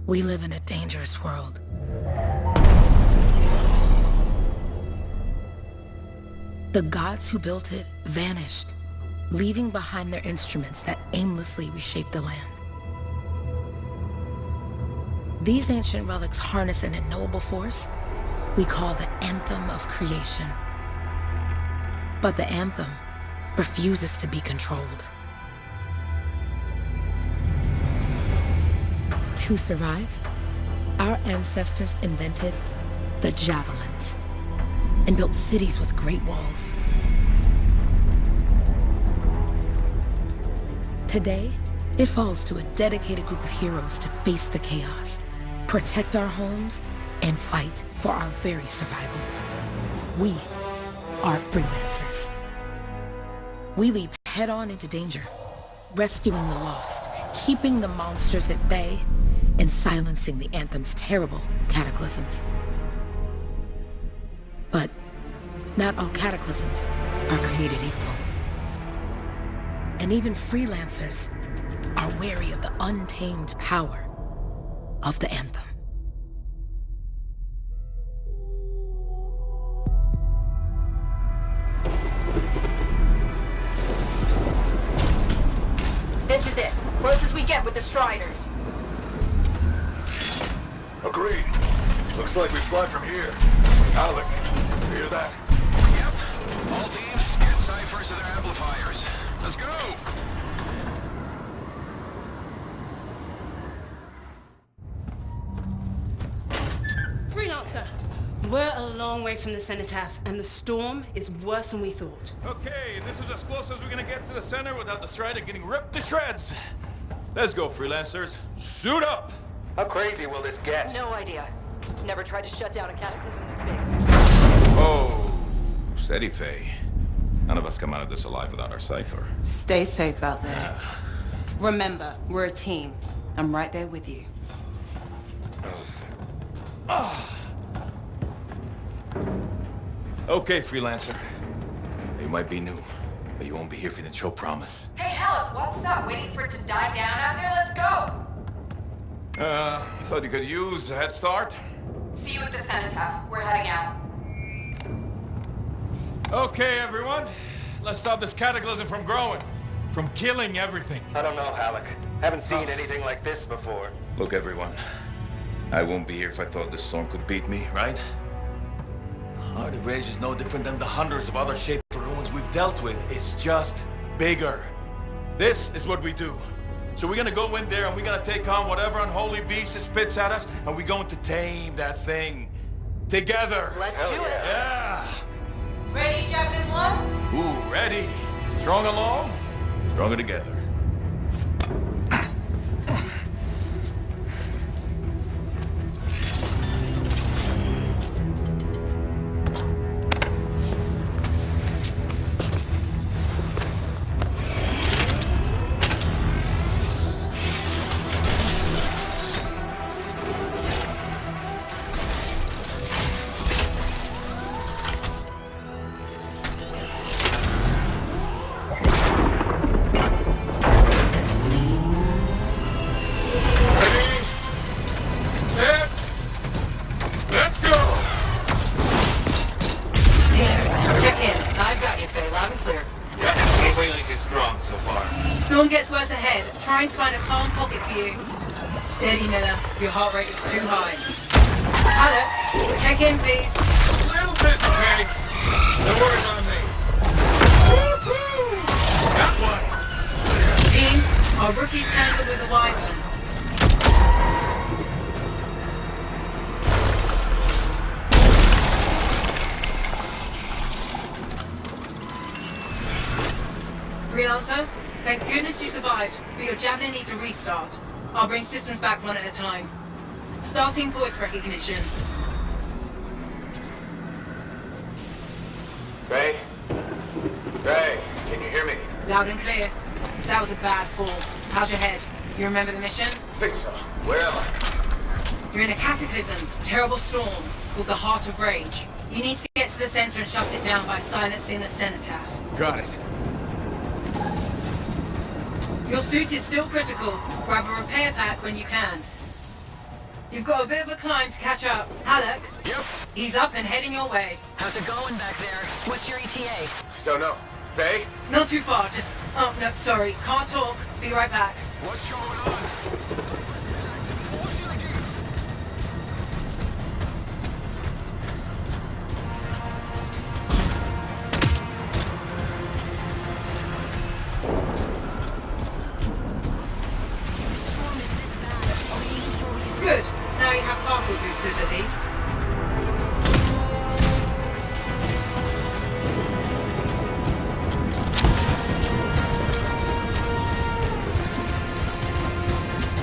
We live in a dangerous world. The gods who built it vanished, leaving behind their instruments that aimlessly reshaped the land. These ancient relics harness an unknowable force we call the Anthem of creation. But the Anthem refuses to be controlled. To survive, our ancestors invented the javelins and built cities with great walls. Today, it falls to a dedicated group of heroes to face the chaos, protect our homes, and fight for our very survival. We are freelancers. We leap head-on into danger, rescuing the lost, keeping the monsters at bay, and silencing the Anthem's terrible cataclysms. But not all cataclysms are created equal. And even freelancers are wary of the untamed power of the Anthem. This is it. Closest we get with the Striders. Agreed. Looks like we fly from here. Alec, you hear that? Yep. All teams, get ciphers to their amplifiers. Let's go! Freelancer! We're a long way from the cenotaph, and the storm is worse than we thought. Okay, this is as close as we're gonna get to the center without the Strider getting ripped to shreds. Let's go, freelancers. Suit up! How crazy will this get? No idea. Never tried to shut down a cataclysm this big. Oh, steady, Faye. None of us come out of this alive without our cipher. Stay safe out there. Remember, we're a team. I'm right there with you. Okay, freelancer. You might be new, but you won't be here if you didn't show promise. Hey, Alec, what's up? Waiting for it to die down out there? Let's go! Thought you could use a head start. See you at the cenotaph. We're heading out. Okay, everyone. Let's stop this cataclysm from growing, from killing everything. I don't know, Alec. Haven't seen anything like this before. Look, everyone. I won't be here if I thought this storm could beat me, right? The Rage is no different than the hundreds of other shaped ruins we've dealt with. It's just bigger. This is what we do. So we're gonna go in there and we're gonna take on whatever unholy beast it spits at us, and we're going to tame that thing. Together. Let's do it. Yeah. Ready, Chaplain One? Ooh, ready. Strong along, stronger together. Trying to find a calm pocket for you. Steady, Miller. Your heart rate is too high. Hello. Check in, please. A little busy, Penny. The word's on me. Woo-hoo! Got one. Team, our rookie's handled with a wyvern. Freelancer, thank goodness you survived, but your javelin needs a restart. I'll bring systems back one at a time. Starting voice recognition. Ray? Ray, can you hear me? Loud and clear. That was a bad fall. How's your head? You remember the mission? Think so. Where am I? You're in a cataclysm, terrible storm, called the Heart of Rage. You need to get to the center and shut it down by silencing the cenotaph. Got it. Your suit is still critical. Grab a repair pack when you can. You've got a bit of a climb to catch up. Halleck? Yep. He's up and heading your way. How's it going back there? What's your ETA? Don't know. Ray? Not too far, just... Oh, no, sorry. Can't talk. Be right back. What's going on? What should I do? Good. Now you have partial boosters at least.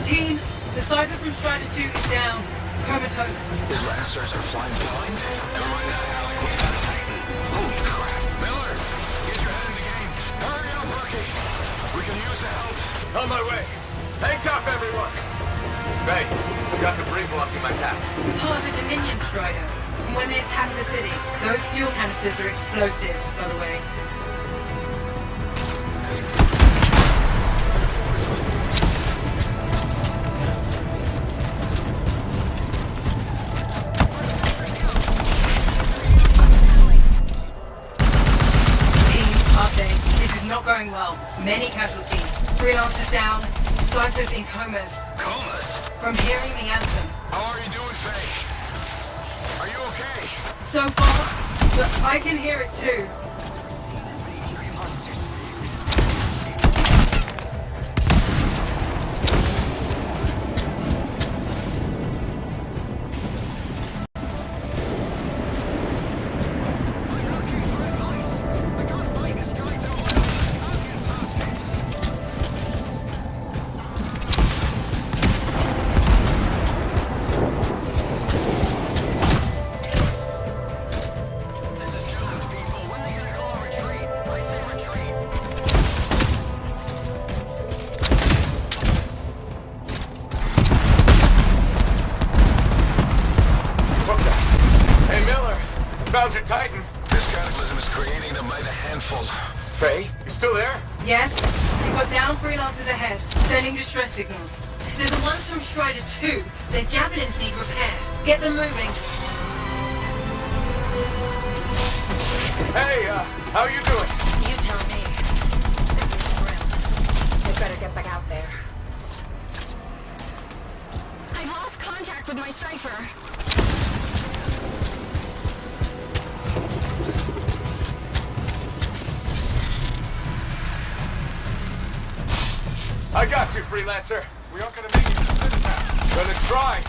Team, the Cypher from Strider 2 is down. Comatose. His lancers are flying blind. Never mind that, Alec. We got a Titan. Holy crap. Miller, get your head in the game. Hurry up, rookie. We can use the help. On my way. Hang tough, everyone. Ray, got debris blocking my path. Part of a Dominion Strider. From when they attacked the city. Those fuel canisters are explosive, by the way. Not going well. Many casualties. Freelancers down. Cyphers in comas. Comas? From hearing the anthem. How are you doing, Faye? Are you okay? So far, but I can hear it too. Found your Titan. This cataclysm is creating them by the handful. Faye, you still there? Yes. We've got down freelancers ahead, sending distress signals. They're the ones from Strider 2. Their javelins need repair. Get them moving. Hey, how you doing? You tell me. I better get back out there. I lost contact with my Cypher. I got you, freelancer. We aren't gonna make it to the city now. Gonna try.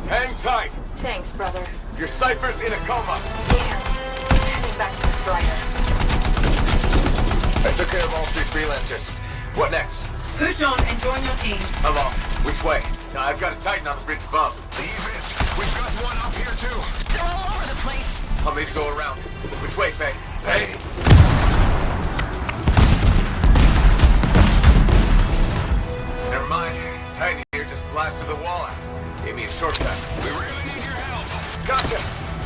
Hang tight. Thanks, brother. Your Cypher's in a coma. Damn. Heading back to the Strider. I took care of all three freelancers. What next? Push on and join your team. How long? Which way? Now, I've got a Titan on the bridge above. Leave it. We've got one up here, too. They're all over the place. I'll need to go around. Which way, Faye? Faye! Never mind. Titan here just blasted the wall out. Gave me a shortcut. We really need your help. Gotcha!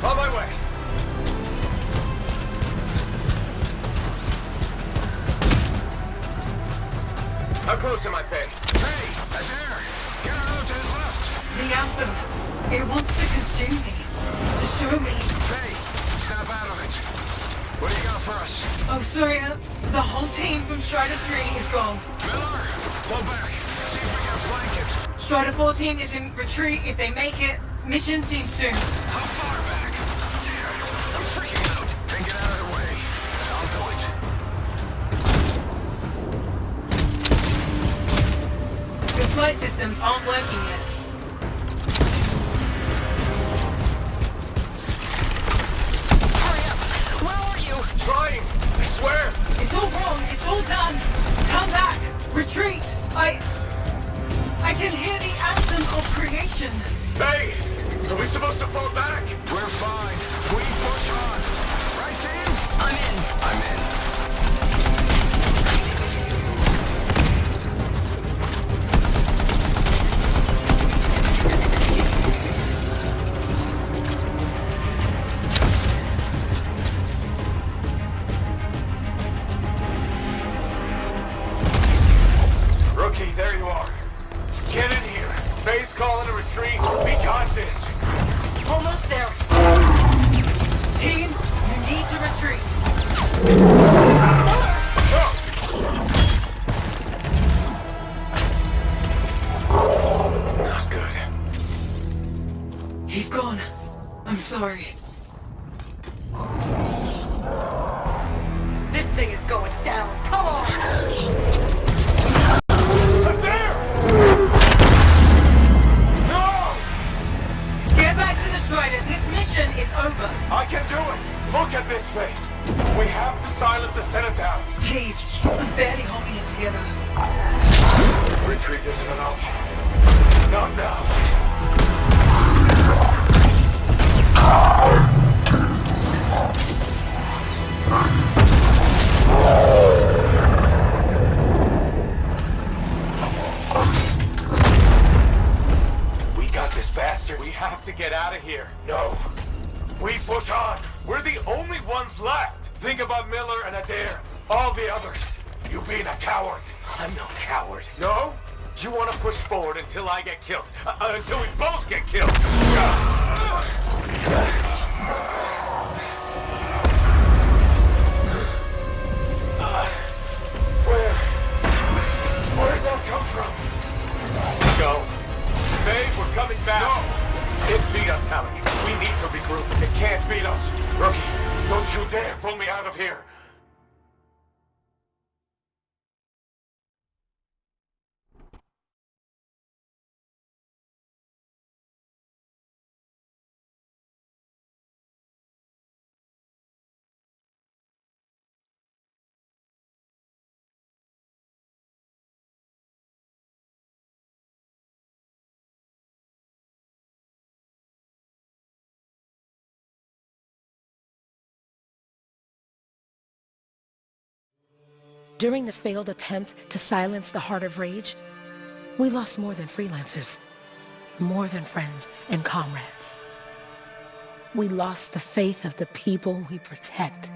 On my way! How close am I, Faye? Hey, Adair! Get out to his left! The Anthem. It wants to consume me. To show me. Faye, snap out of it. What do you got for us? Oh, sorry. The whole team from Strider 3 is gone. Miller, pull back. See if we can flank it. Strider 4 team is in retreat. If they make it, mission seems soon. How far back? Damn, I'm freaking out. Then get out of the way. I'll do it. The flight systems aren't working yet. Hurry up! Where are you? Trying! I swear! It's all wrong. It's all done. Come back. Retreat. I can hear the anthem of creation. Hey! Are we supposed to fall back? We're fine. We push on. Right, team? I'm in. I'm in. Rookie, there you are. Get in here. Faye's calling a retreat. We got this. Almost there. Team, you need to retreat. Not good. He's gone. I'm sorry. This thing is going down. Come on. Adair! No! Get back to the Strider. This mission is over. I can do it. Look at this, Faye. We have to silence the cenotaph. Please, I'm barely holding it together. Retreat isn't an option. Not now. We got this, bastard. We have to get out of here. No. We push on. We're the only ones left. Think about Miller and Adair. All the others. You being a coward. I'm no coward. No? You want to push forward until I get killed. Until we both get killed. Where'd that come from? Go. Faye, we're coming back. No! It beat us, Halleck. We need to regroup. It can't beat us. Rookie, don't you dare pull me out of here. During the failed attempt to silence the Heart of Rage, we lost more than freelancers, more than friends and comrades. We lost the faith of the people we protect.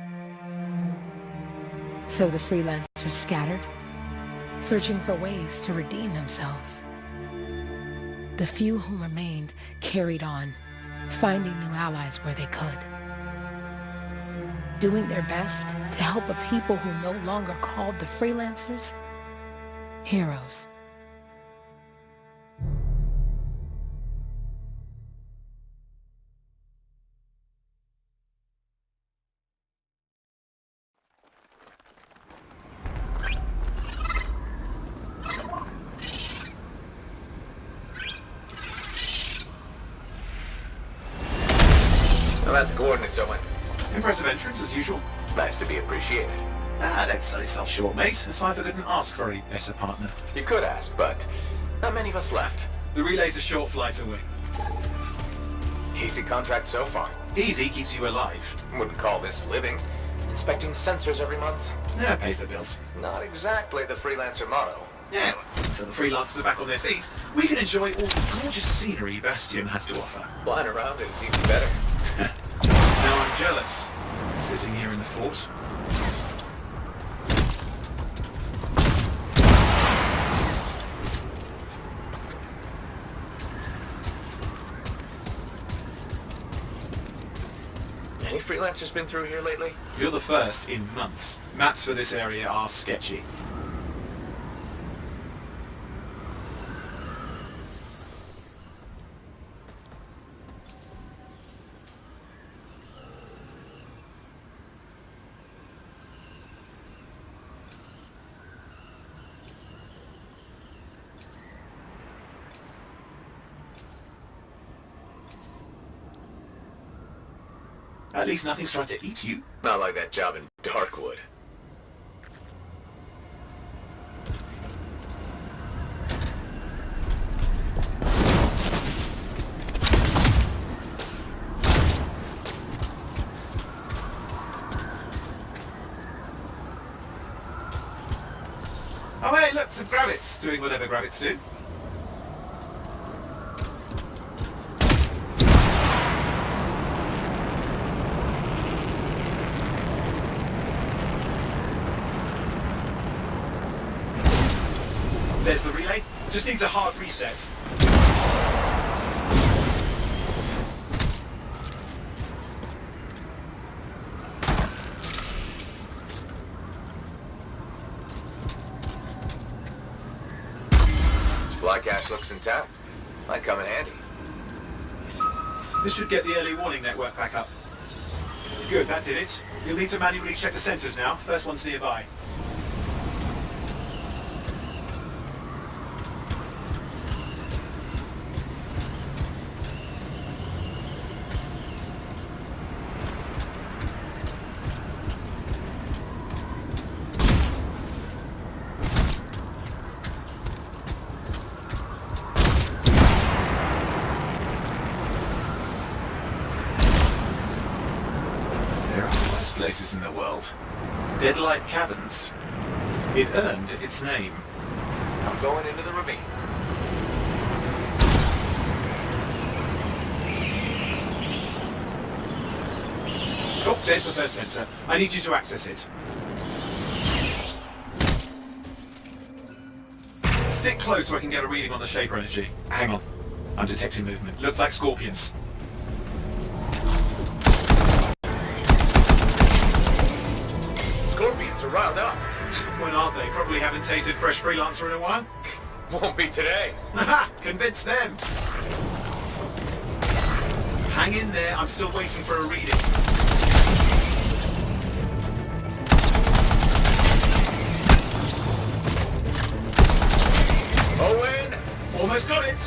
So the freelancers scattered, searching for ways to redeem themselves. The few who remained carried on, finding new allies where they could, doing their best to help a people who no longer called the freelancers heroes. How about the coordinates, Owen? Impressive entrance, as usual. Nice to be appreciated. Don't sell yourself short, mate. Cypher couldn't ask for a better partner. You could ask, but not many of us left. The relay's a short flight away. Easy contract so far. Easy keeps you alive. Wouldn't call this living. Inspecting sensors every month? Yeah, pays the bills. Not exactly the freelancer motto. Yeah, so the freelancers are back on their feet. We can enjoy all the gorgeous scenery Bastion has to offer. Flying around it is even better. Now I'm jealous, sitting here in the fort. freelancers been through here lately? You're the first in months. Maps for this area are sketchy. At least nothing's trying to eat you. Not like that job in Darkwood. Oh hey, look, some grabbits doing whatever grabbits do. There's the relay. Just needs a hard reset. Supply cache looks intact. Might come in handy. This should get the early warning network back up. Good, that did it. You'll need to manually check the sensors now. First one's nearby. Places in the world. Deadlight Caverns. It earned its name. I'm going into the ravine. Oh, there's the first sensor. I need you to access it. Stick close so I can get a reading on the Shaper energy. Hang on. I'm detecting movement. Looks like scorpions. Scorpions are riled up. When aren't they? Probably haven't tasted fresh freelancer in a while. Won't be today. Haha! Convince them! Hang in there, I'm still waiting for a reading. Owen! Almost got it!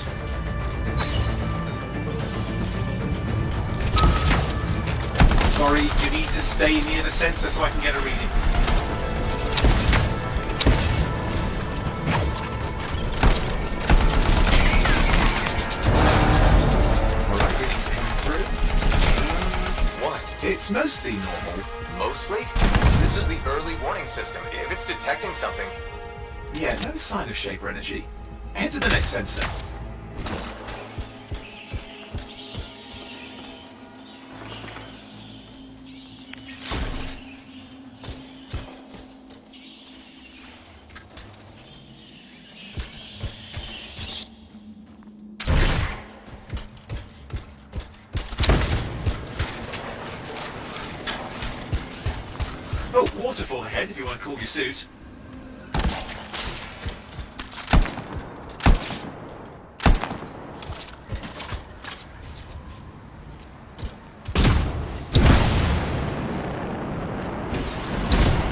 Sorry, you need to stay near the sensor so I can get a reading. Alright, readings are coming through. What? It's mostly normal. Mostly? This is the early warning system. If it's detecting something... Yeah, no sign of Shaper energy. Head to the next sensor. Oh, waterfall ahead if you want to cool your suit.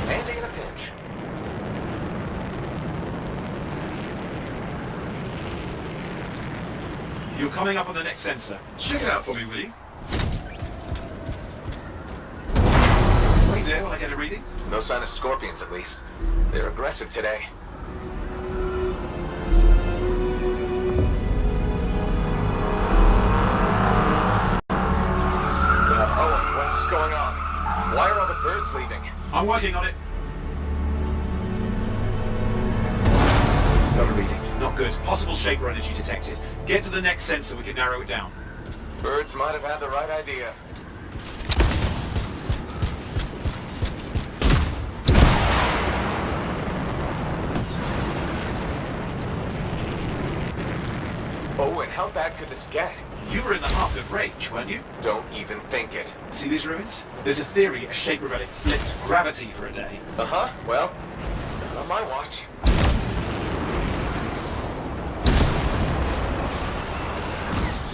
Handy in a pinch. You're coming up on the next sensor. Check it out for me, will you? Wait there while I get a reading. No sign of scorpions, at least. They're aggressive today. Owen, what's going on? Why are all the birds leaving? I'm working on it. Got a reading. Not good. Possible Shaper energy detected. Get to the next sensor, we can narrow it down. Birds might have had the right idea. Oh, and how bad could this get? You were in the heart of Rage, weren't you? Don't even think it. See these ruins? There's a theory a Shaper relic flipped gravity for a day. Uh-huh, well, not on my watch.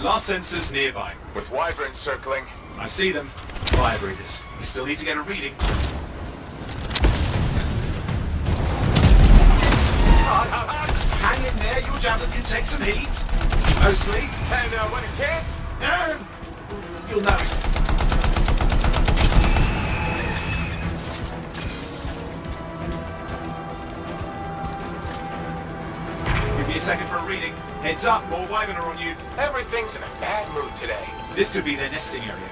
Last sensors nearby. With wyverns circling. I see them. Fire breathers. We still need to get a reading. Hang in there, your javelin can take some heat. Mostly. And when it can't? You'll know it. Give me a second for a reading. Heads up, more wyvern are on you. Everything's in a bad mood today. This could be their nesting area.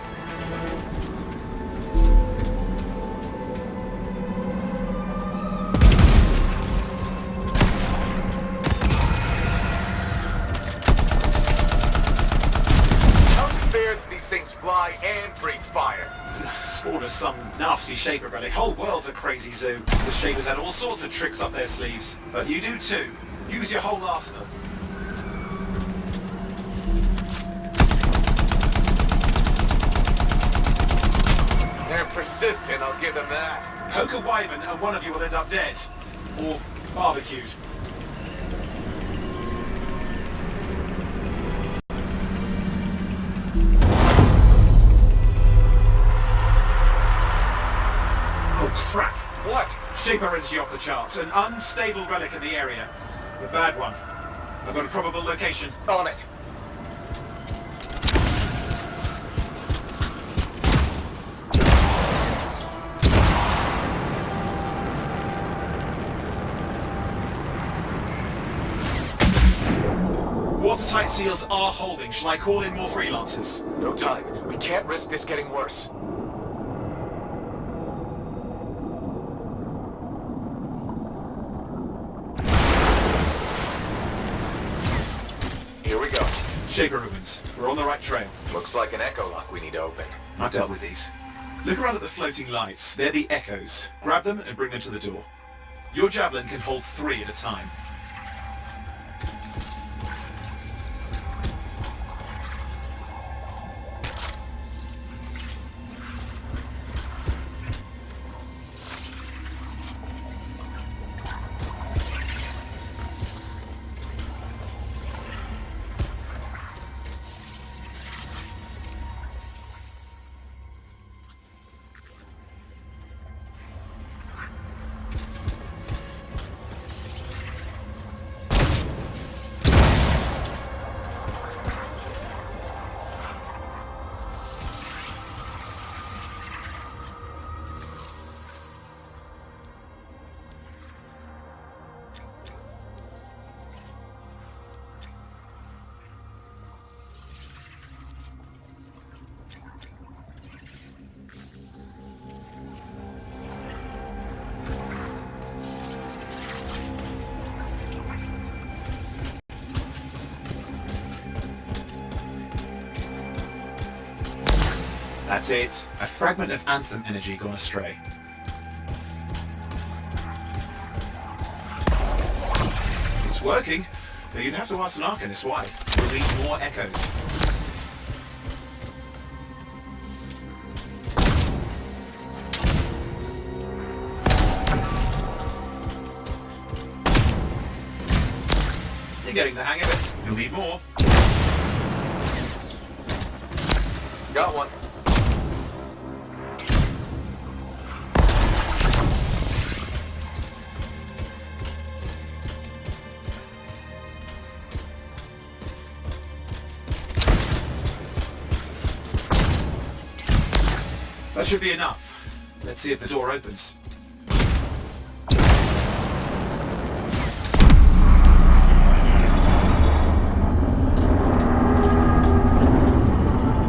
How's it fair that these things fly and breathe fire? Spawn of some nasty Shaper relic. Whole world's a crazy zoo. The Shapers had all sorts of tricks up their sleeves. But you do too. Use your whole arsenal. They're persistent, I'll give them that. Poke a wyvern and one of you will end up dead. Or barbecued. Oh crap! What? Shaper energy off the charts. An unstable relic in the area. The bad one. I've got a probable location. On it. Watertight seals are holding. Shall I call in more freelancers? No time. We can't risk this getting worse. Here we go. Shaper ruins. We're on the right trail. Looks like an echo lock we need to open. I've dealt with these. Look around at the floating lights. They're the echoes. Grab them and bring them to the door. Your javelin can hold 3 at a time. That's it. A fragment of Anthem energy gone astray. It's working, but you'd have to ask an Arcanist why. We'll need more echoes. You're getting the hang of it. You'll need more. Got one. That should be enough. Let's see if the door opens.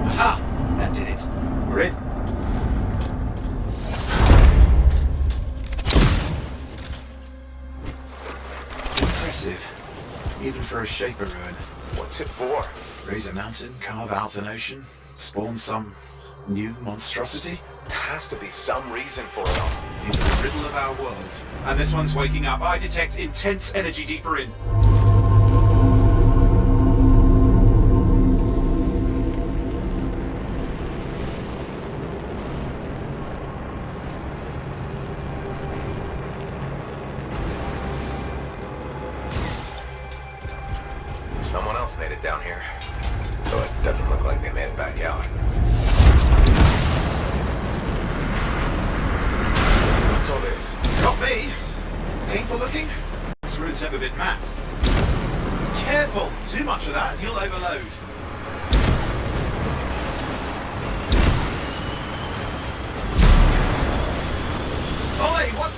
Aha! That did it. We're in. Impressive. Even for a Shaper ruin. What's it for? Raise a mountain, carve out an ocean, spawn some new monstrosity? There has to be some reason for it all. It's the riddle of our world. And this one's waking up. I detect intense energy deeper in. made it down here. Though it doesn't look like they made it back out. What's all this? Not me. Painful looking? This room's never been mapped. Careful! Too much of that and you'll overload. Ollie, what?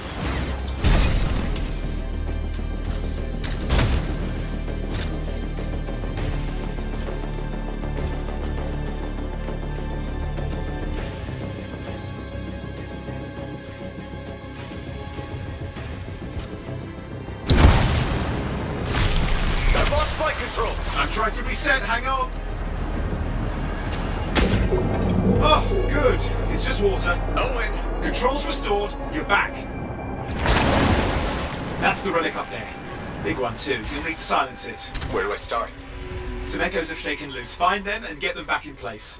I've lost flight control! I'm trying to reset, hang on. Oh, good. It's just water. Owen! Controls restored, you're back. That's the relic up there. Big one too. You'll need to silence it. Where do I start? Some echoes have shaken loose. Find them and get them back in place.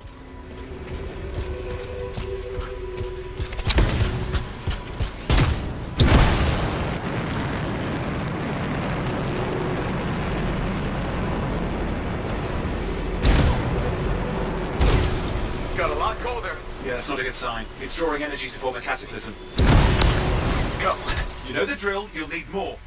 It's got a lot colder. Yeah, that's not a good sign. It's drawing energy to form a cataclysm. Go. You know the drill, you'll need more.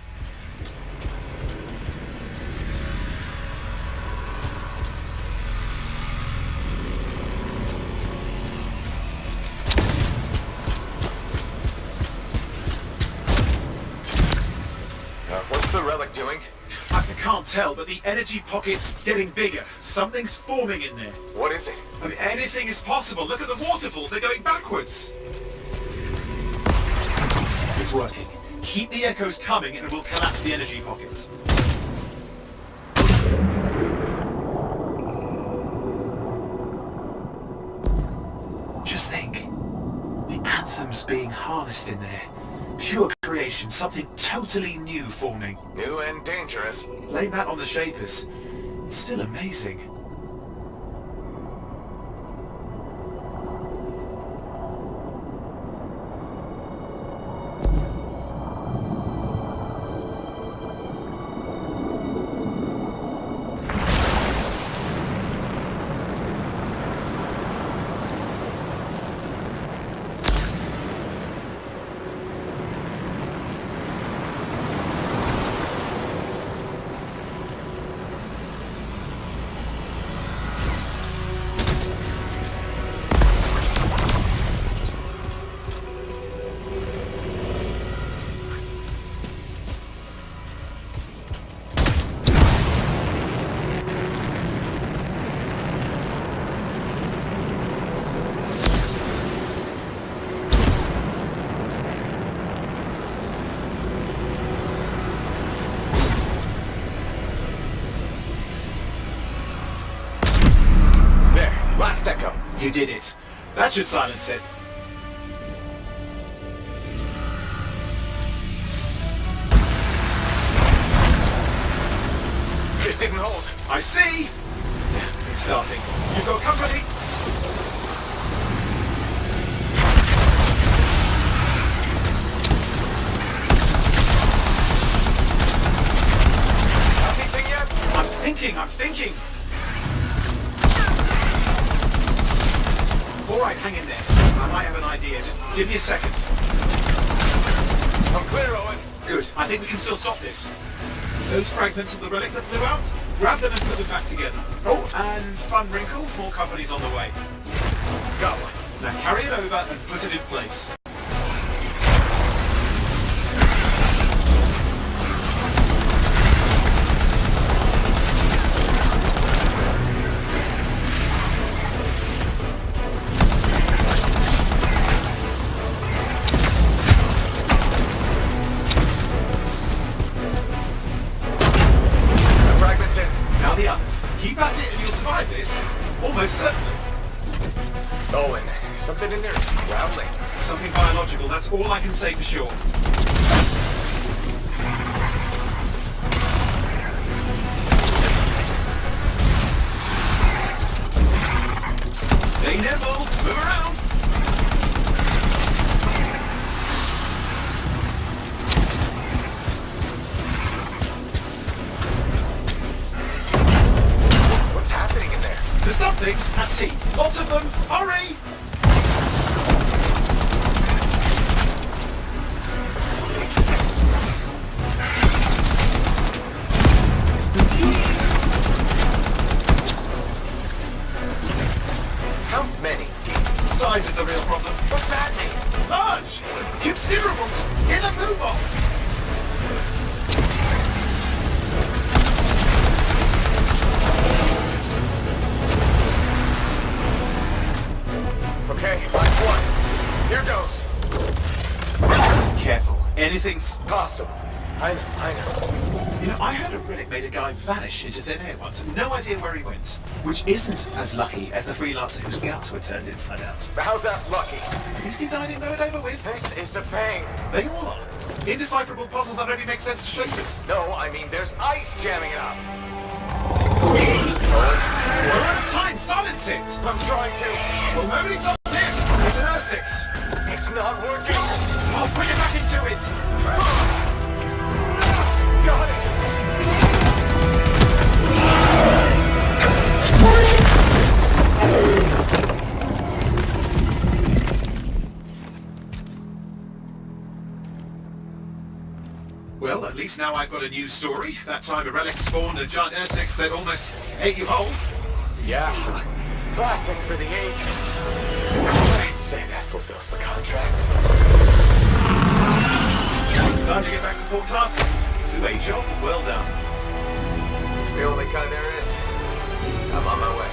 What's the relic doing? I can't tell, but the energy pocket's getting bigger. Something's forming in there. What is it? I mean, anything is possible. Look at the waterfalls, they're going backwards. It's working. Keep the echoes coming and it will collapse the energy pockets. Just think. The Anthem's being harnessed in there. Pure creation, something totally new forming. New and dangerous. Blame that on the Shapers. It's still amazing. Last echo. You did it. That should silence it. It didn't hold. I see! It's starting. You've got company. Anything yet? I'm thinking. All right, hang in there. I might have an idea. Just give me a second. I'm clear, Owen. Good. I think we can still stop this. Those fragments of the relic that blew out, grab them and put them back together. Oh, and fun wrinkle, more company's on the way. Go. Now carry it over and put it in place. Now the others. Keep at it and you'll survive this. Almost certainly. Owen, something in there is growling. Something biological, that's all I can say for sure. Stay nimble, move around. thing. Asti, lots of them. Hurry! How many? Size is the real problem. What's that mean? Large! Considerable! Get a move on! Okay, line one. Here goes. Careful. Anything's Possible. I know. You know, I heard a relic made a guy vanish into thin air once. No idea where he went. Which isn't as lucky as the freelancer whose guts were turned inside out. But how's that lucky? At least he died and got it over with. This is a pain. They all are. Indecipherable puzzles that only make sense to shapers. No, I mean there's ice jamming it up. We're out of time. Silence it. I'm trying to. Well, nobody's on him. It's an R6. It's not working. Oh, put it back into it. Got it. Well, at least now I've got a new story. That time a relic spawned a giant R6 that almost ate you whole. Yeah. Classic for the ages. I'd say that fulfills the contract. Time to get back to Fort Colossus. Two-way job, well done. The only kind there is. I'm on my way.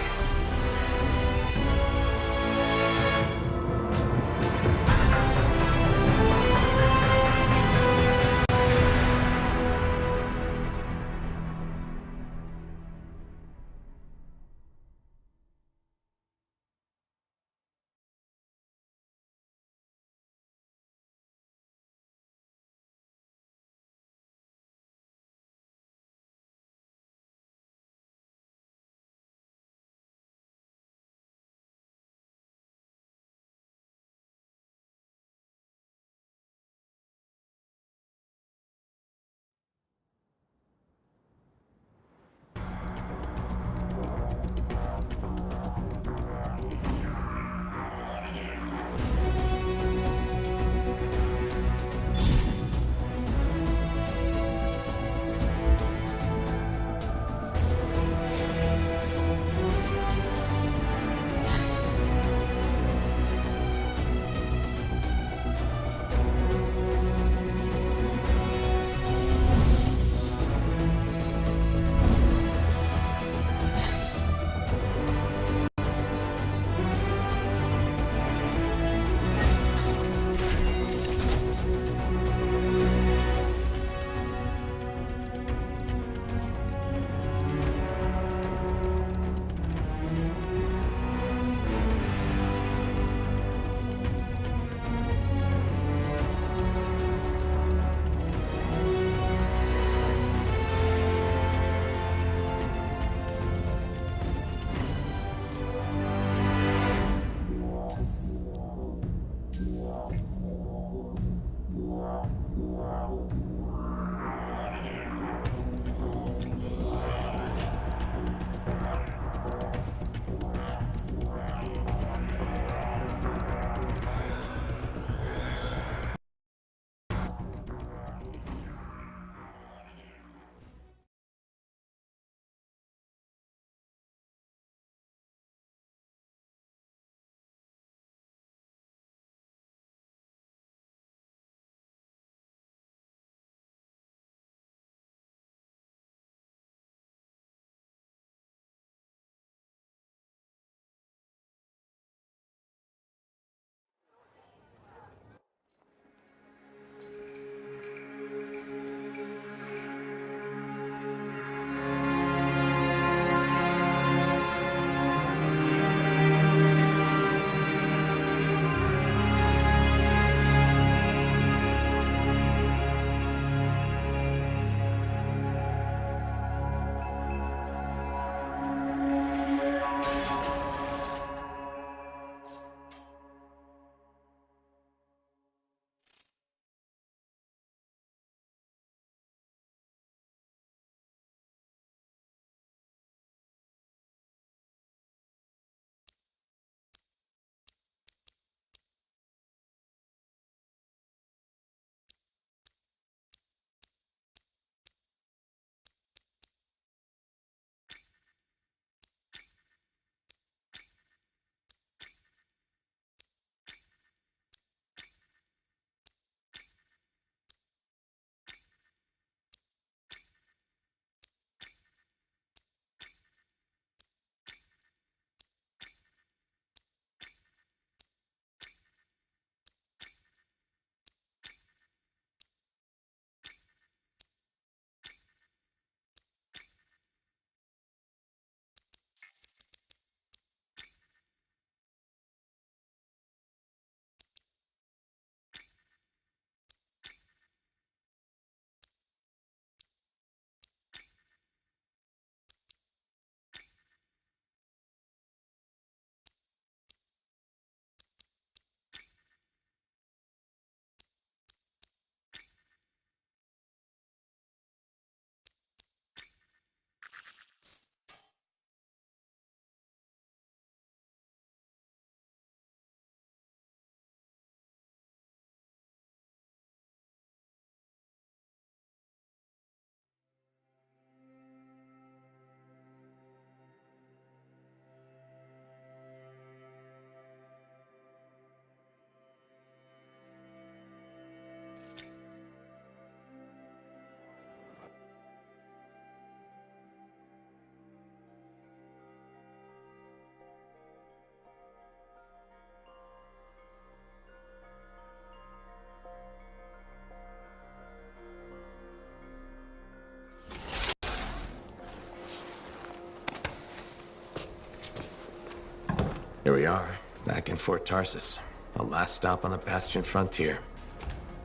Here we are, back in Fort Tarsus. The last stop on the Bastion frontier.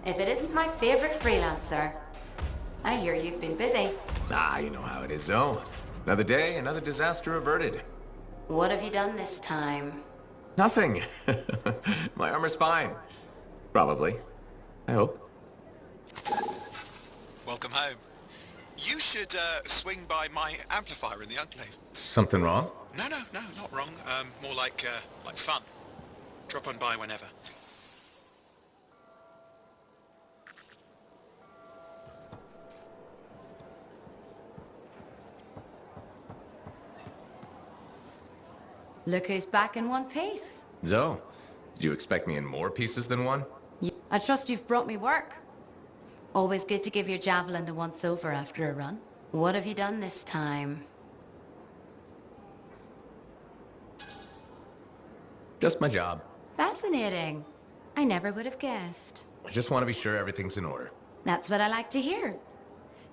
If it isn't my favorite freelancer. I hear you've been busy. Ah, you know how it is, Zoe. Another day, another disaster averted. What have you done this time? Nothing. My armor's fine. Probably. I hope. Welcome home. You should swing by my amplifier in the Enclave. Something wrong? No, not wrong. More like fun. Drop on by whenever. Look who's back in one piece. Zoe, did you expect me in more pieces than one? I trust you've brought me work. Always good to give your javelin the once-over after a run. What have you done this time? Just my job. Fascinating. I never would have guessed. I just want to be sure everything's in order. That's what I like to hear.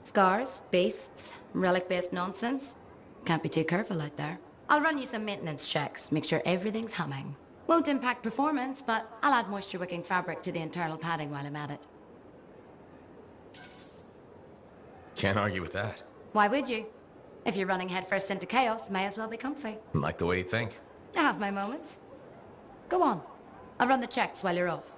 Scars, beasts, relic-based nonsense. Can't be too careful out there. I'll run you some maintenance checks, make sure everything's humming. Won't impact performance, but I'll add moisture-wicking fabric to the internal padding while I'm at it. Can't argue with that. Why would you? If you're running headfirst into chaos, may as well be comfy. Like the way you think. I have my moments. Go on. I'll run the checks while you're off.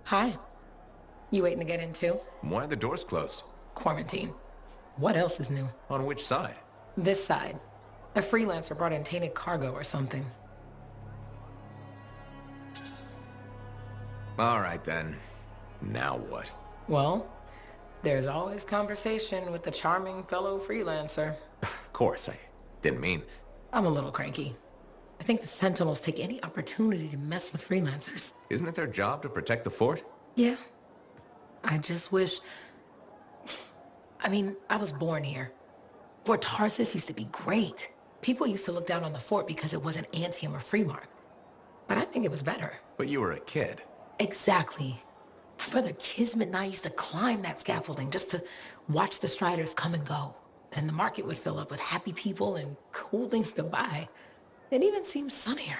Hi. You waiting to get in too? Why are the doors closed? Quarantine. What else is new? On which side? This side. A freelancer brought in tainted cargo or something. All right then. Now what? Well, there's always conversation with the charming fellow freelancer. Of course, I didn't mean... I'm a little cranky. I think the Sentinels take any opportunity to mess with freelancers. Isn't it their job to protect the fort? Yeah. I just wish... I mean, I was born here. Fort Tarsus used to be great. People used to look down on the fort because it wasn't Anthem or Freemark. But I think it was better. But you were a kid. Exactly. My brother Kismet and I used to climb that scaffolding just to watch the Striders come and go. Then the market would fill up with happy people and cool things to buy. It even seemed sunnier.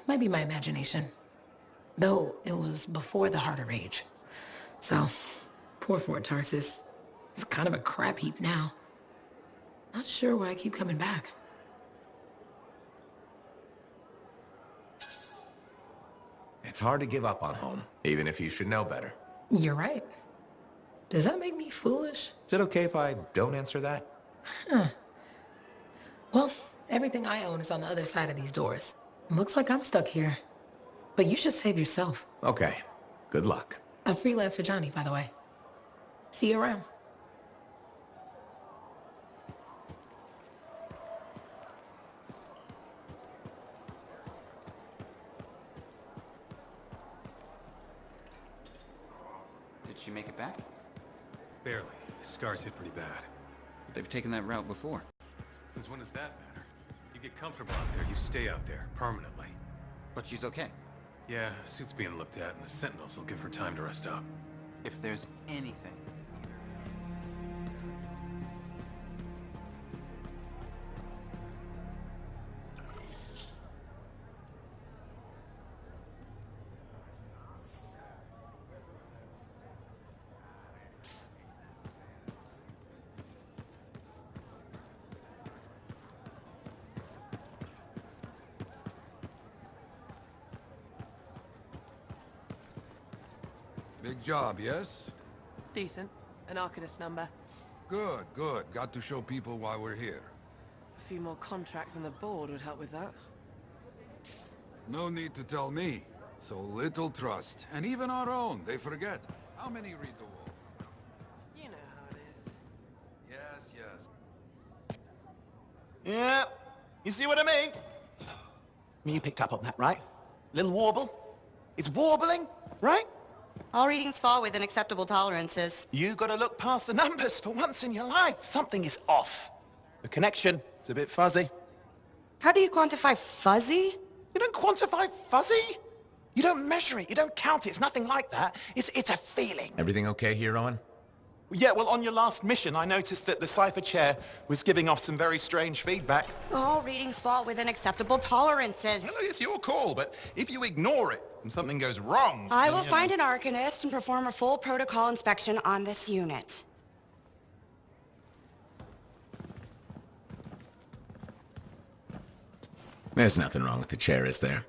Might be my imagination. Though it was before the Harder Age. So, poor Fort Tarsus. It's kind of a crap heap now. Not sure why I keep coming back. It's hard to give up on home, even if you should know better. You're right. Does that make me foolish? Is it okay if I don't answer that? Huh. Well, everything I own is on the other side of these doors. Looks like I'm stuck here. But you should save yourself. Okay. Good luck. I'm freelancer Johnny, by the way. See you around. Did she make it back? Barely. Scars hit pretty bad. They've taken that route before. Since when does that matter? You get comfortable out there, you stay out there, permanently. But she's okay. Yeah, suit's being looked at, and the Sentinels will give her time to rest up. If there's anything. Big job, yes? Decent. An Arcanist number. Good, good. Got to show people why we're here. A few more contracts on the board would help with that. No need to tell me. So little trust. And even our own, they forget. How many read the wall? You know how it is. Yes, yes. Yeah, you see what I mean? You picked up on that, right? Little warble? It's warbling, right? All readings fall within acceptable tolerances. You gotta look past the numbers for once in your life. Something is off. The connection is a bit fuzzy. How do you quantify fuzzy? You don't quantify fuzzy. You don't measure it. You don't count it. It's nothing like that. It's a feeling. Everything okay here, Owen? Yeah, well, on your last mission, I noticed that the Cypher Chair was giving off some very strange feedback. All readings fall within acceptable tolerances. Well, it's your call, but if you ignore it and something goes wrong... I will find an Arcanist and perform a full protocol inspection on this unit. There's nothing wrong with the chair, is there?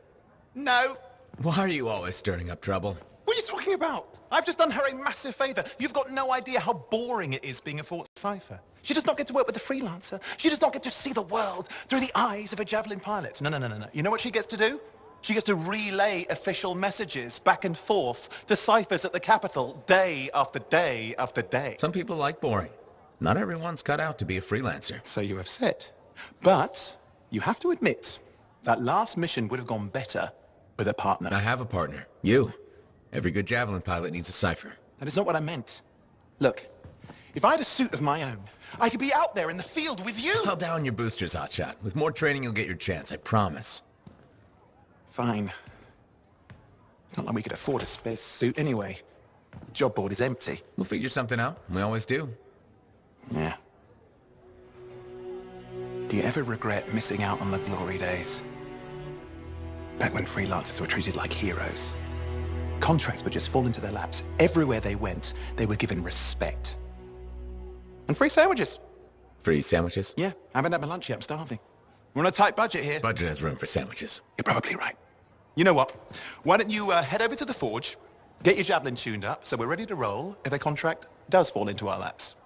No. Why are you always stirring up trouble? What are you talking about? I've just done her a massive favor. You've got no idea how boring it is being a Fort Cypher. She does not get to work with a freelancer. She does not get to see the world through the eyes of a Javelin pilot. No. You know what she gets to do? She gets to relay official messages back and forth to ciphers at the Capitol day after day after day. Some people like boring. Not everyone's cut out to be a freelancer. So you have said. But you have to admit, that last mission would have gone better with a partner. I have a partner. You. Every good Javelin pilot needs a cipher. That is not what I meant. Look, if I had a suit of my own, I could be out there in the field with you. Call down your boosters, Hotshot. With more training, you'll get your chance, I promise. Fine. It's not like we could afford a spare suit anyway. The job board is empty. We'll figure something out. We always do. Yeah. Do you ever regret missing out on the glory days? Back when freelancers were treated like heroes. Contracts would just fall into their laps. Everywhere they went, they were given respect. And free sandwiches. Free sandwiches? Yeah, I haven't had my lunch yet. I'm starving. We're on a tight budget here. Budget has room for sandwiches. You're probably right. You know what? Why don't you head over to the forge, get your Javelin tuned up, so we're ready to roll if a contract does fall into our laps.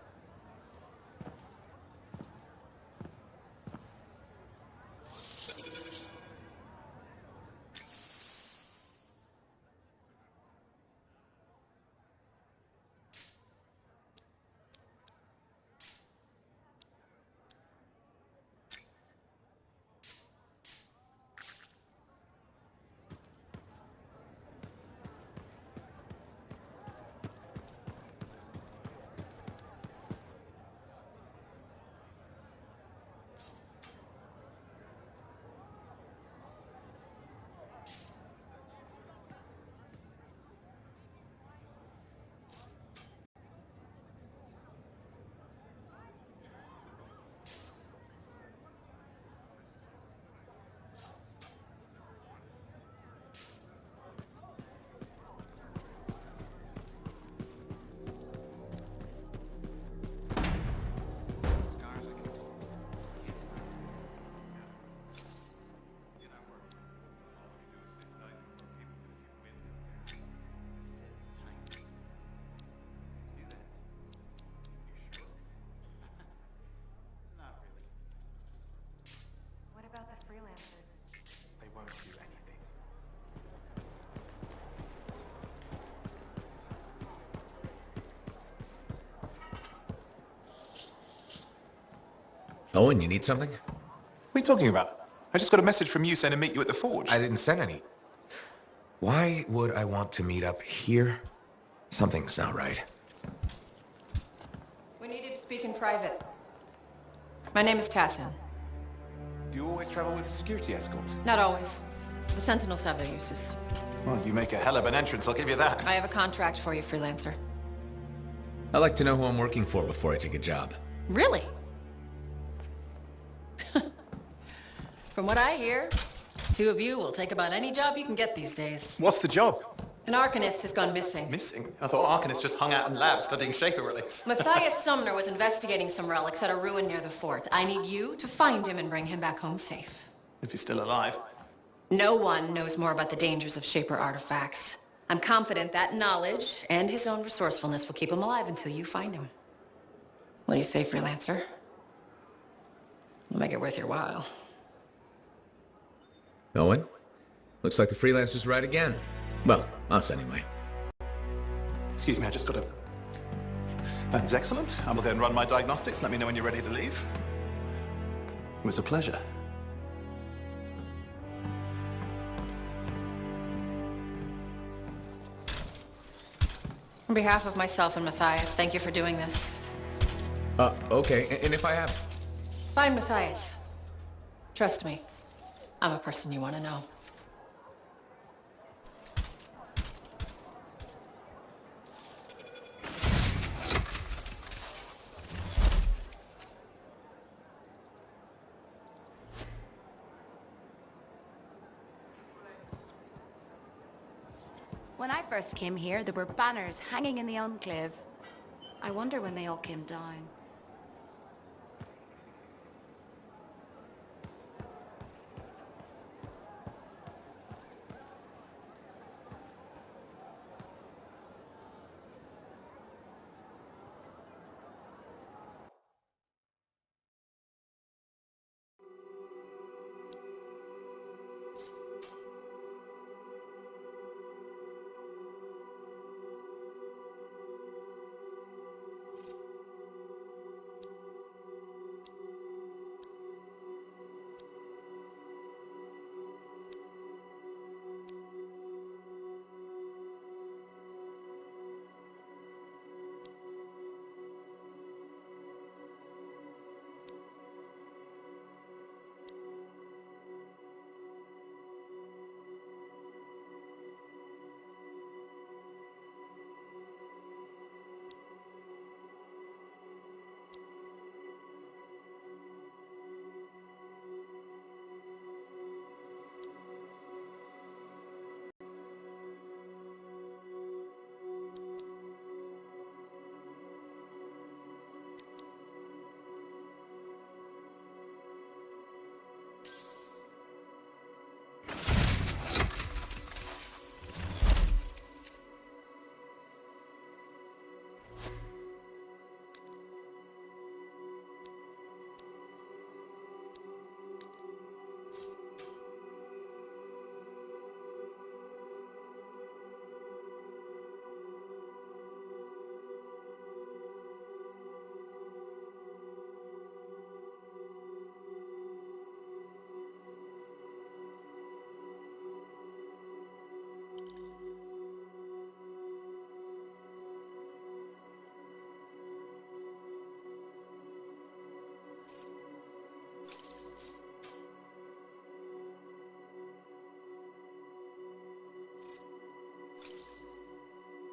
Owen, you need something? What are you talking about? I just got a message from you saying to meet you at the forge. I didn't send any. Why would I want to meet up here? Something's not right. We needed to speak in private. My name is Tassin. Do you always travel with a security escort? Not always. The Sentinels have their uses. Well, you make a hell of an entrance, I'll give you that. I have a contract for you, freelancer. I like to know who I'm working for before I take a job. Really? From what I hear, two of you will take about any job you can get these days. What's the job? An Arcanist has gone missing. Missing? I thought Arcanists just hung out in labs studying Shaper relics. Matthias Sumner was investigating some relics at a ruin near the fort. I need you to find him and bring him back home safe. If he's still alive. No one knows more about the dangers of Shaper artifacts. I'm confident that knowledge and his own resourcefulness will keep him alive until you find him. What do you say, freelancer? We'll make it worth your while. Owen? Looks like the freelancer's right again. Well, us anyway. Excuse me, I just got to... That's excellent. I will go and run my diagnostics. Let me know when you're ready to leave. It was a pleasure. On behalf of myself and Matthias, thank you for doing this. Okay. And if I have... Find Matthias. Trust me, I'm a person you want to know. When I first came here, there were banners hanging in the enclave. I wonder when they all came down.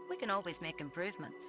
We can always make improvements.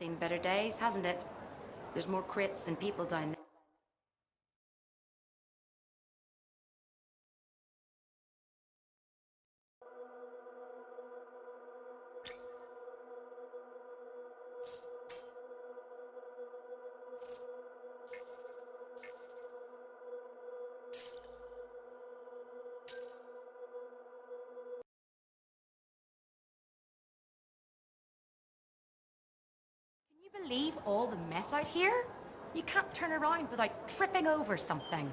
Seen better days, hasn't it? There's more crits than people down there. Can you believe all the mess out here? You can't turn around without tripping over something.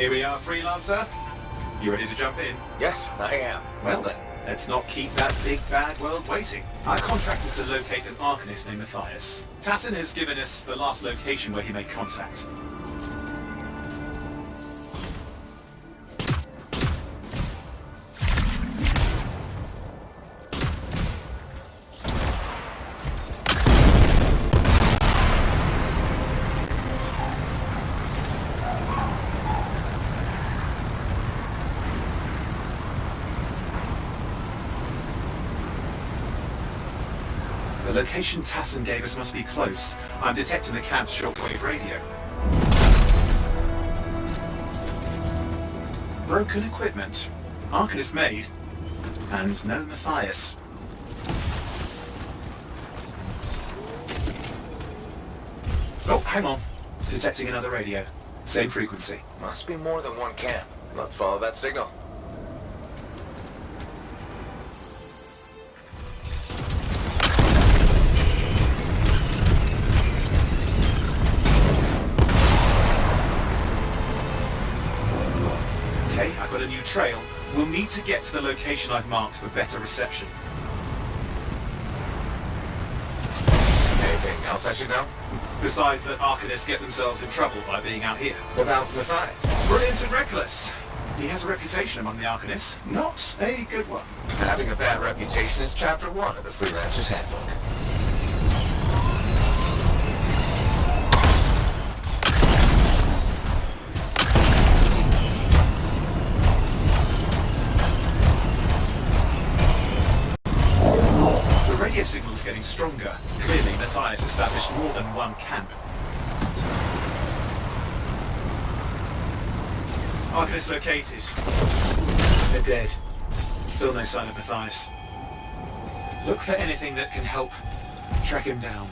Here we are, Freelancer. You ready to jump in? Yes, I am. Well then, let's not keep that big bad world waiting. Our contract is to locate an Arcanist named Matthias. Tassin has given us the last location where he made contact. The location Tassin gave us must be close. I'm detecting the camp's shortwave radio. Broken equipment. Arcanist made. And no Matthias. Oh, hang on. Detecting another radio. Same frequency. Must be more than one camp. Let's follow that signal. Okay, I've got a new trail. We'll need to get to the location I've marked for better reception. Anything else I should know? Besides that Arcanists get themselves in trouble by being out here. Without Matthias? Brilliant and reckless. He has a reputation among the Arcanists. Not a good one. Having a bad reputation is chapter 1 of the Freelancer's Handbook. The radio signal is getting stronger. Clearly, Matthias established more than one camp. Arcanist located. They're dead. Still no sign of Matthias. Look for anything that can help track him down.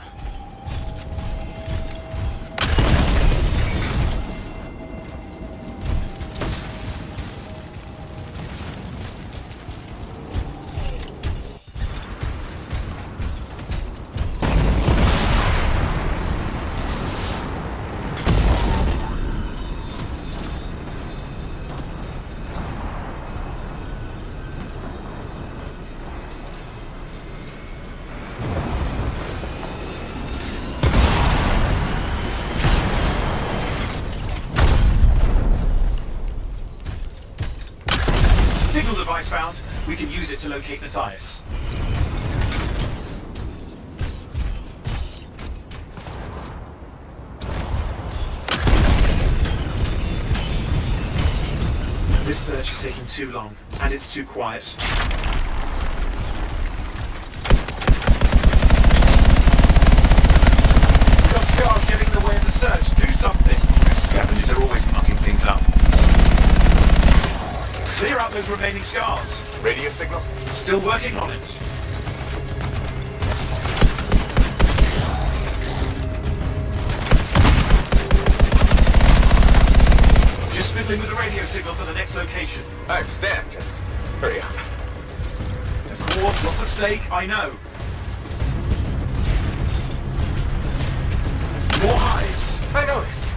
Signal device found. We can use it to locate Matthias. This search is taking too long, and it's too quiet. Got scars getting in the way of the search. Do something. The scavengers are always mucking things up. Clear out those remaining scars. Radio signal? Still working on it. Just fiddling with the radio signal for the next location. I understand. Just hurry up. Of course, lots of stake, I know. More hives. I noticed.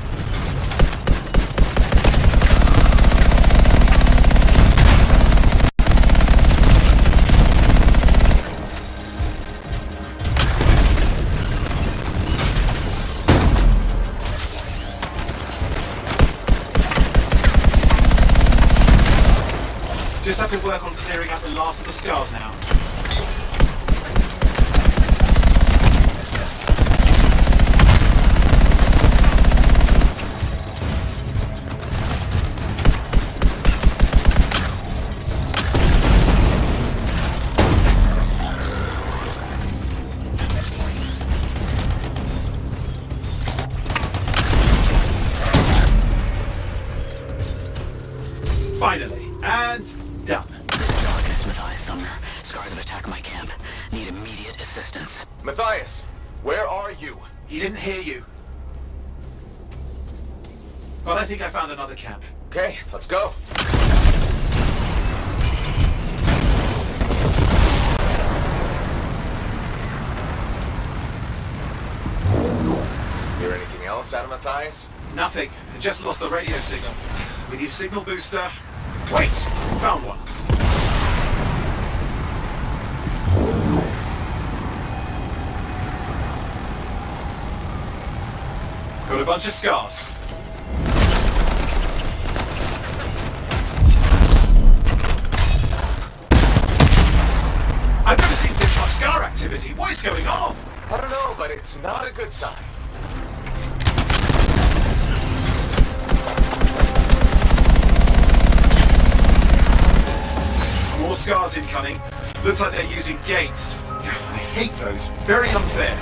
Just have to work on clearing out the last of the scars now. Finally, and done. This is Arcanist Matthias Sumner. Scars have attacked my camp. Need immediate assistance. Matthias, where are you? He didn't hear you. But I think I found another camp. Okay, let's go. Hear anything else out of Matthias? Nothing. I just lost the radio signal. We need a signal booster. Wait! Found one. Got a bunch of scars. I've never seen this much scar activity. What is going on? I don't know, but it's not a good sign. More scars incoming. Looks like they're using gates. I hate those. Very unfair.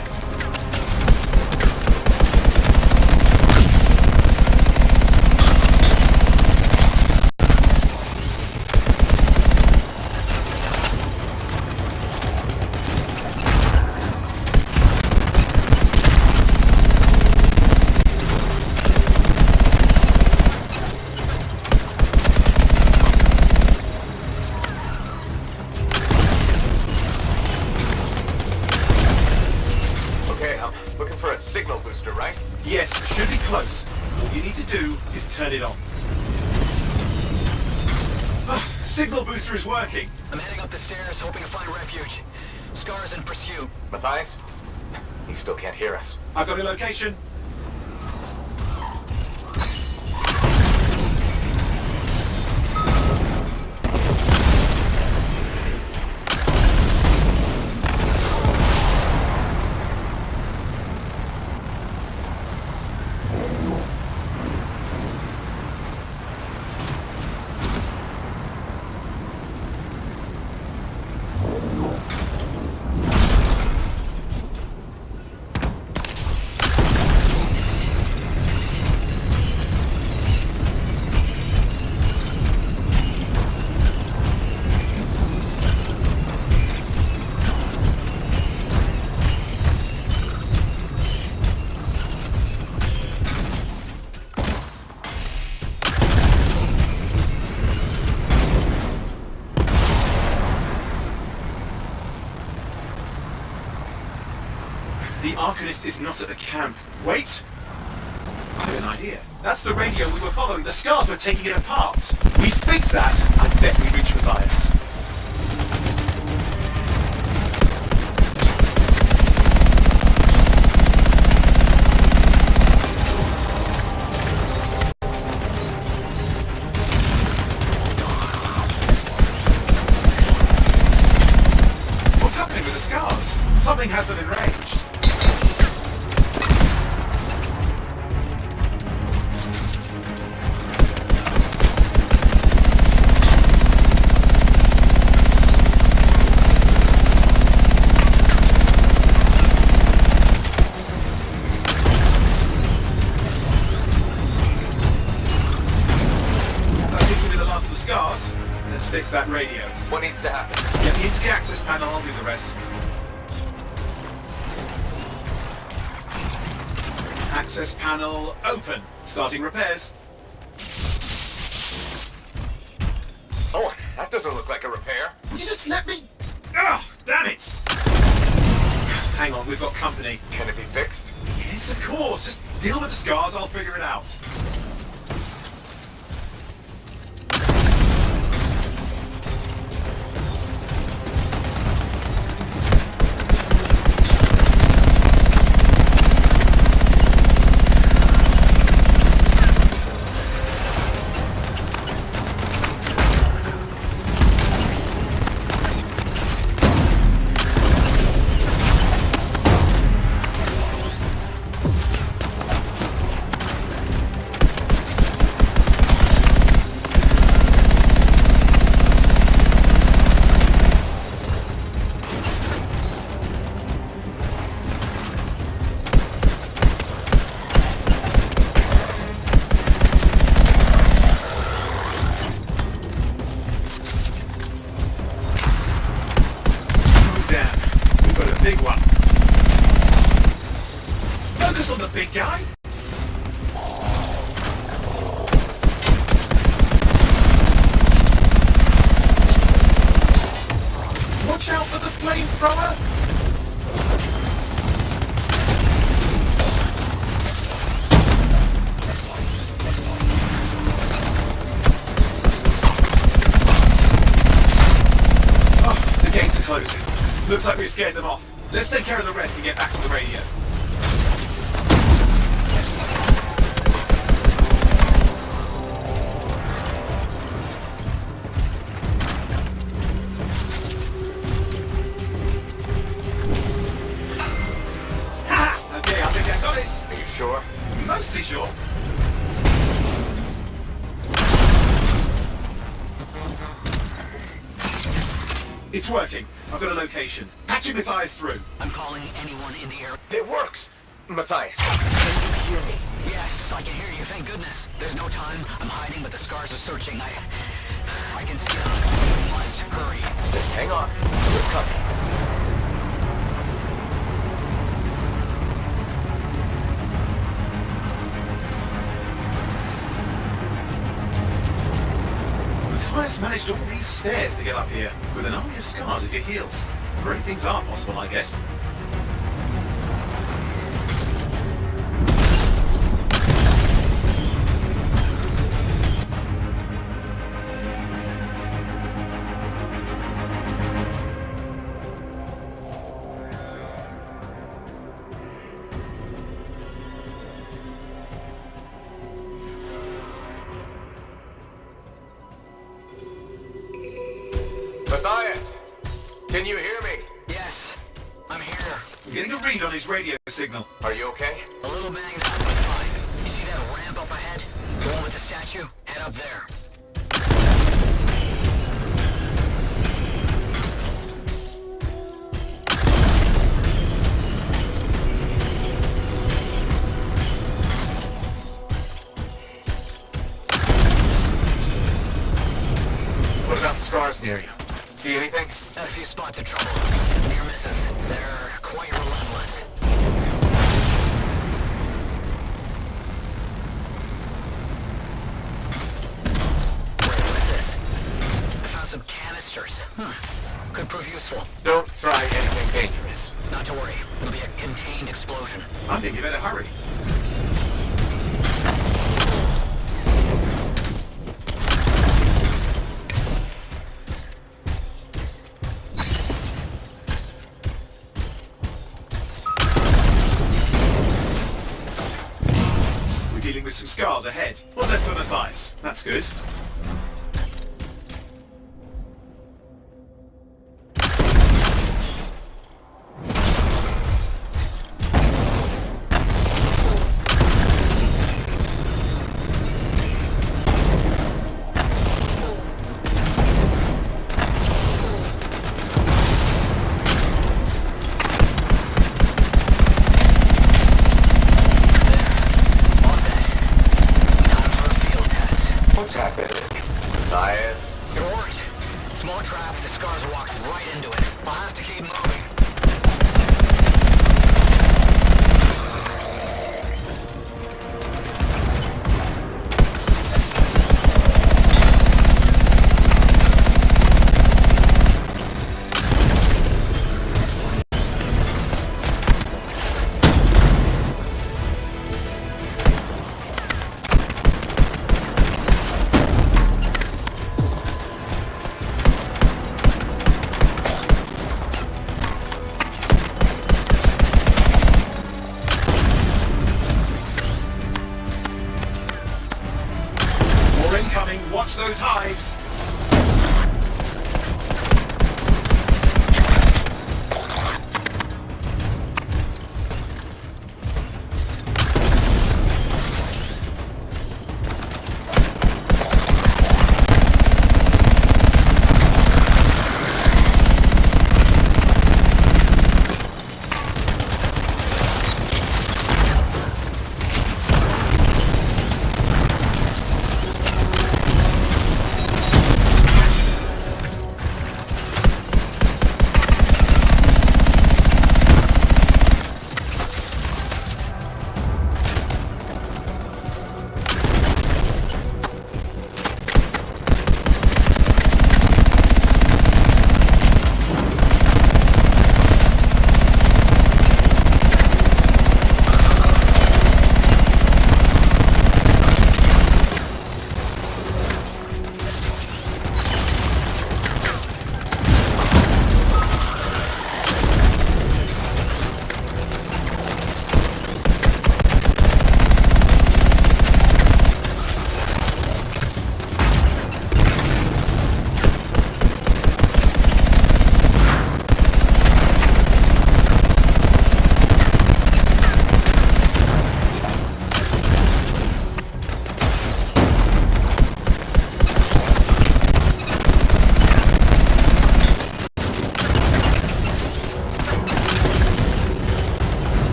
Signal booster, right? Yes, should be close. All you need to do is turn it on. Signal booster is working. I'm heading up the stairs, hoping to find refuge. Scar's in pursuit. Matthias? He still can't hear us. I've got a location. The Arcanist is not at the camp. Wait! I have an idea. That's the radio we were following. The scars were taking it apart. We fixed that. I bet we reach Matthias. What's happening with the scars? Something has them enraged. Let's fix that radio. What needs to happen? Get me into the access panel, I'll do the rest. Access panel open. Starting repairs. Oh, that doesn't look like a repair. Would you just let me... Ugh, damn it! Hang on, we've got company. Can it be fixed? Yes, of course. Just deal with the scars, I'll figure it out. Big one. Focus on the big guy. Watch out for the flamethrower. closing. Looks like we've scared them off. Let's take care of the rest and get back to the radio. Ha! Okay, I think I got it. Are you sure? Mostly sure. It's working. I've got a location. Patching Matthias through. I'm calling anyone in the area. It works! Matthias, Can you hear me? Yes, I can hear you, thank goodness. There's no time. I'm hiding, but the scars are searching. I can see them. You must hurry. just hang on. We're coming. Matthias managed all these stairs to get up here, with an army of scars at your heels. Great things are possible, I guess. Matthias, can you hear me? Yes, I'm here. I'm getting a read on his radio signal. Are you okay? A little banged up, but fine. You see that ramp up ahead? The one with the statue? Head up there. What about the scars near you? See anything? Had a few spots of trouble. Near misses. They're quite relentless. Wait, what is this? I found some canisters. Could prove useful. Don't try anything dangerous. Not to worry. It'll be a contained explosion. I think you better hurry. Dealing with some scars ahead. One less for Matthias. That's good. What's happening? Matthias? It worked. Small trap, the scars walked right into it. I'll have to keep moving.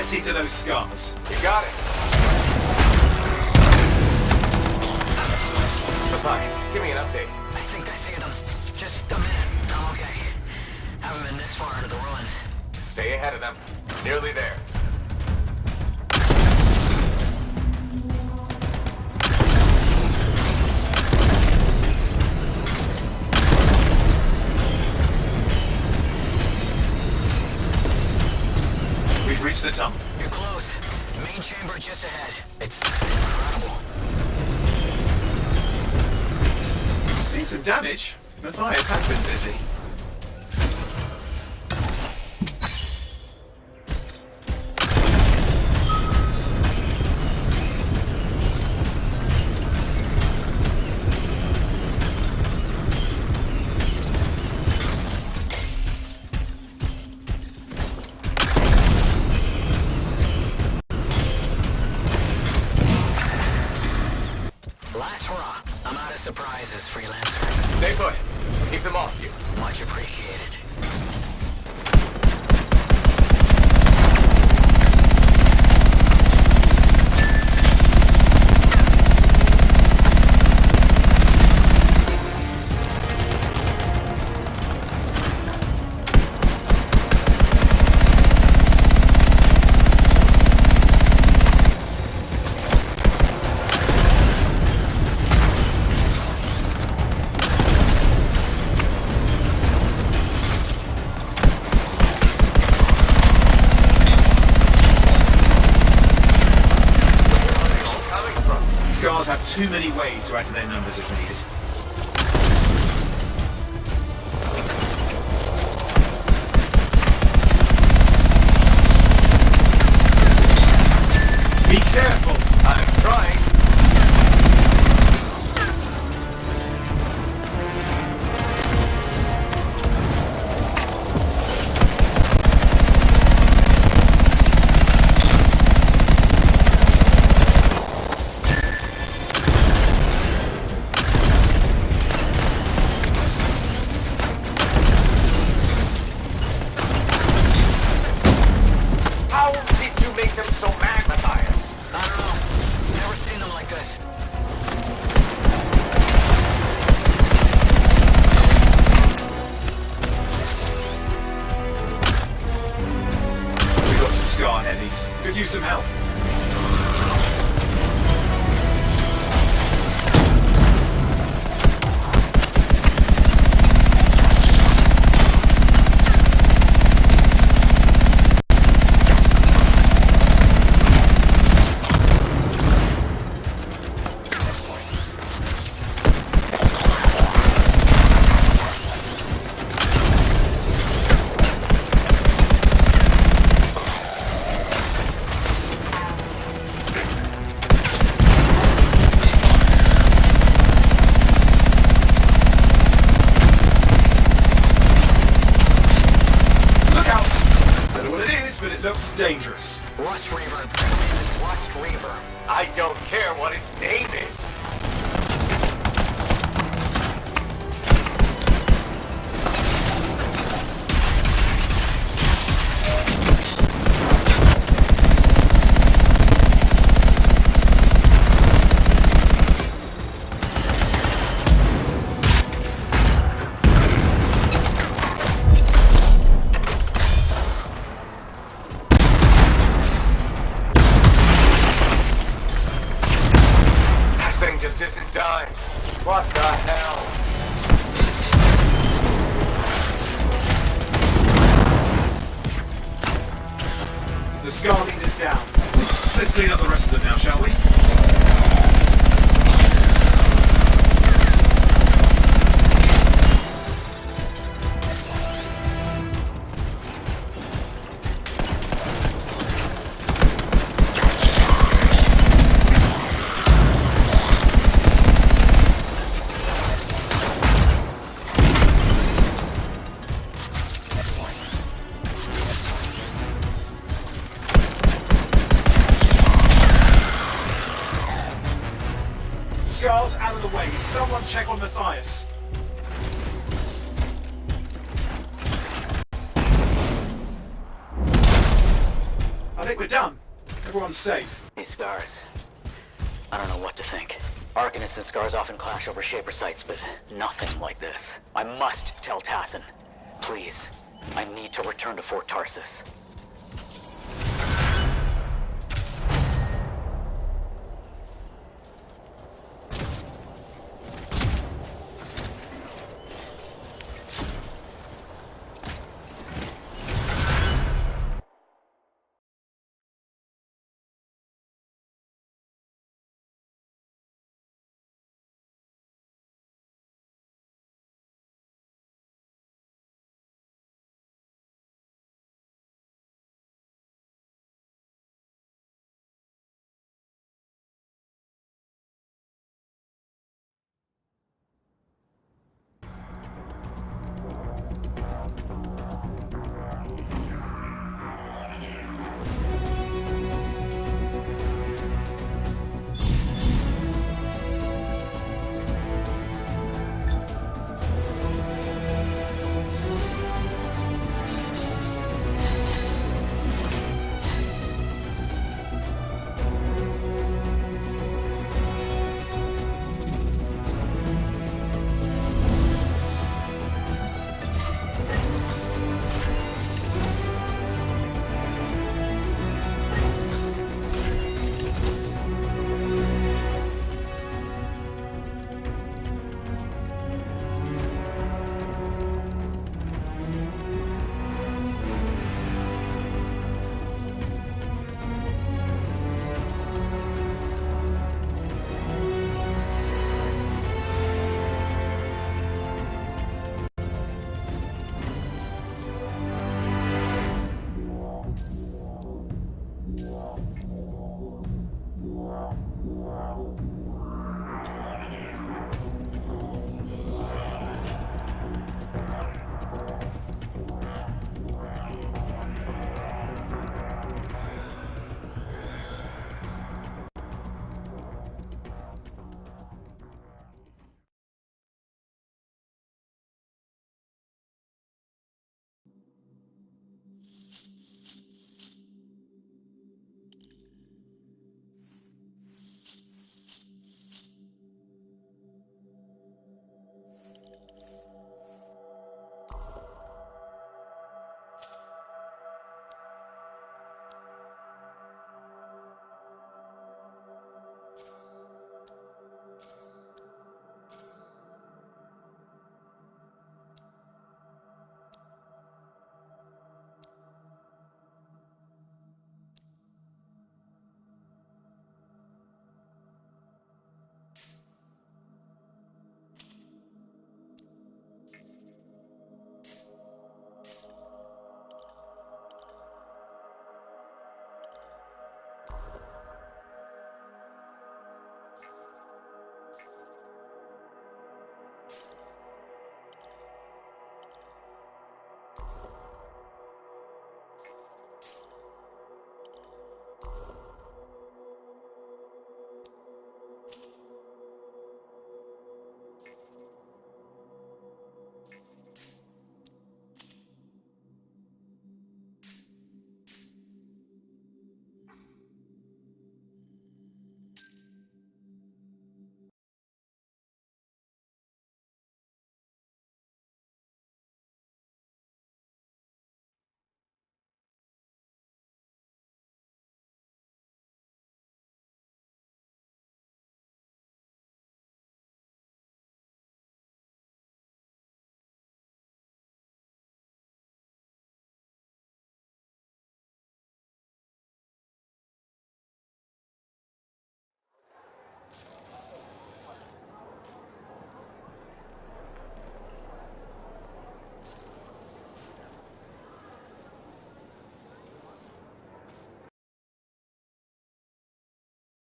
see to those scars. You got it. Matthias, give me an update. I think I see them. Just a minute. I'm okay. Haven't been this far into the ruins. Just stay ahead of them. Nearly there. We've reached the tunnel. You're close. Main chamber just ahead. It's incredible. Seen some damage. Matthias has been busy. Last hurrah. I'm out of surprises, freelancer. Stay put. Keep them off you. Much appreciated. Scars have too many ways to add to their numbers if needed. Be careful! I'm trying. How did you make them so mad, Matthias? I don't know. Never seen them like this. We've got some scar heavies. Could use some help. Look out! Don't know what it is, but it looks dangerous. Rust Reaver. Its name is Rust Reaver. I don't care what its name is. That thing just isn't dying. What the hell? The scar leader's down. Let's clean up the rest of them now, shall we? Scars out of the way. Someone check on Matthias. I bet think we're done. Everyone's safe. These scars. I don't know what to think. Arcanists and scars often clash over Shaper sites, but nothing like this. I must tell Tassin. Please. I need to return to Fort Tarsus.